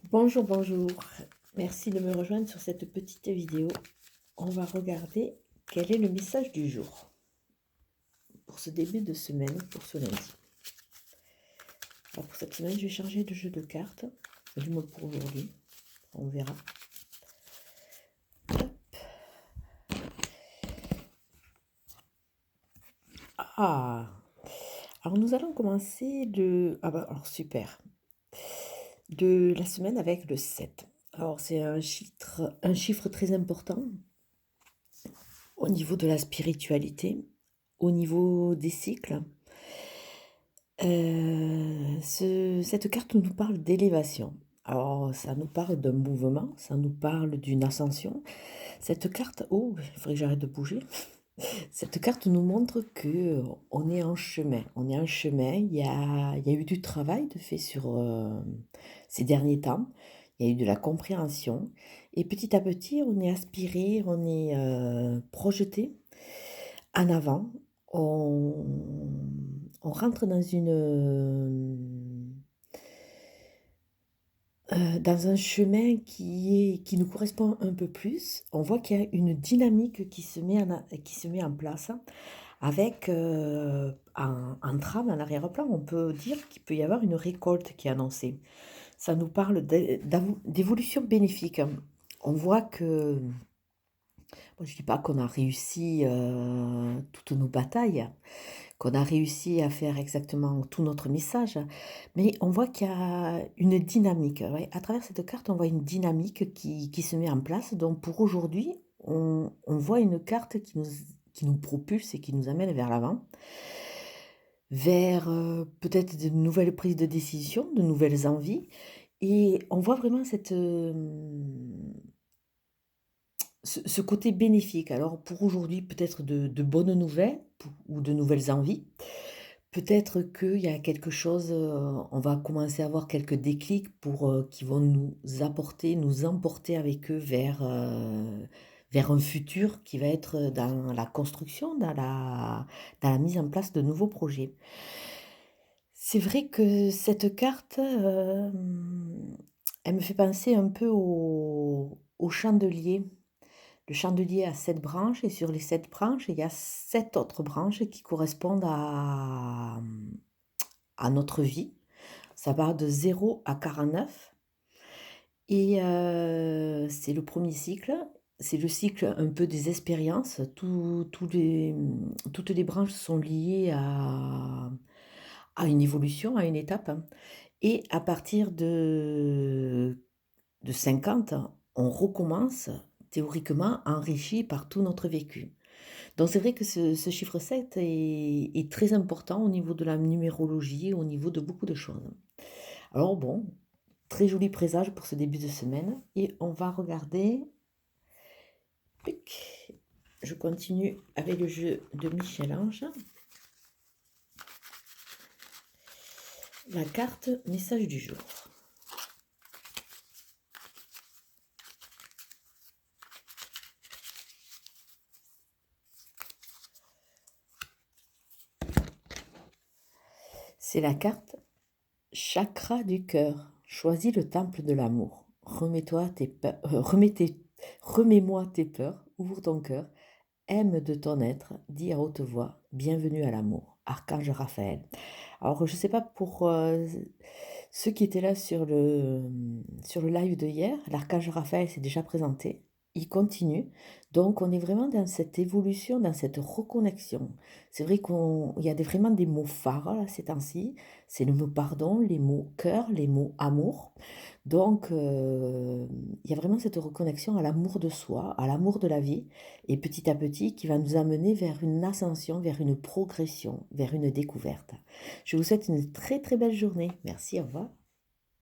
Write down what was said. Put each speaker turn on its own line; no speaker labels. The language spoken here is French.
Bonjour, bonjour. Merci de me rejoindre sur cette petite vidéo. On va regarder quel est le message du jour pour ce début de semaine, pour ce lundi. Alors pour cette semaine, je vais changer de jeu de cartes, du moins pour aujourd'hui. On verra. Hop. Ah, alors nous allons commencer alors super. De la semaine avec le 7. Alors c'est un chiffre très important au niveau de la spiritualité, au niveau des cycles. Cette carte nous parle d'élévation. Alors, ça nous parle d'un mouvement, ça nous parle d'une ascension. Cette carte, oh, il faudrait que j'arrête de bouger. Cette carte nous montre que on est en chemin. On est en chemin. Il y a eu du travail de fait sur ces derniers temps. Il y a eu de la compréhension. Et petit à petit, on est aspiré, on est projeté en avant. On rentre dans un chemin qui nous correspond un peu plus. On voit qu'il y a une dynamique qui se met en place avec, en trame, en arrière-plan, on peut dire qu'il peut y avoir une récolte qui est annoncée. Ça nous parle d'évolution bénéfique. On voit que, moi je dis pas qu'on a réussi, toutes nos batailles, qu'on a réussi à faire exactement tout notre message, mais on voit qu'il y a une dynamique. Ouais. À travers cette carte, on voit une dynamique qui se met en place. Donc pour aujourd'hui, on voit une carte qui nous propulse et qui nous amène vers l'avant, vers peut-être de nouvelles prises de décision, de nouvelles envies. Et on voit vraiment ce côté bénéfique. Alors pour aujourd'hui, peut-être de bonnes nouvelles ou de nouvelles envies. Peut-être qu'il y a quelque chose, on va commencer à avoir quelques déclics qui vont nous emporter avec eux vers un futur qui va être dans la construction, dans la mise en place de nouveaux projets. C'est vrai que cette carte, elle me fait penser un peu au chandelier. Le chandelier a 7 branches et sur les 7 branches, il y a 7 autres branches qui correspondent à notre vie. Ça va de 0 à 49 et c'est le premier cycle. C'est le cycle un peu des expériences. Toutes les branches sont liées à une évolution, à une étape, hein. Et à partir de 50, on recommence théoriquement enrichi par tout notre vécu. Donc c'est vrai que ce chiffre 7 est très important au niveau de la numérologie, au niveau de beaucoup de choses. Alors bon, très joli présage pour ce début de semaine et on va regarder. Pic. Je continue avec le jeu de Michel-Ange. La carte message du jour. C'est la carte chakra du cœur. Choisis le temple de l'amour. Remets-moi tes peurs, ouvre ton cœur, aime de ton être, dis à haute voix, bienvenue à l'amour. Archange Raphaël. Alors, je ne sais pas pour ceux qui étaient là sur le live de hier, l'archange Raphaël s'est déjà présenté. Il continue. Donc, on est vraiment dans cette évolution, dans cette reconnexion. C'est vrai qu'il y a vraiment des mots phares là, ces temps-ci. C'est le mot pardon, les mots cœur, les mots amour. Donc, il y a vraiment cette reconnexion à l'amour de soi, à l'amour de la vie, et petit à petit, qui va nous amener vers une ascension, vers une progression, vers une découverte. Je vous souhaite une très très belle journée. Merci, au revoir.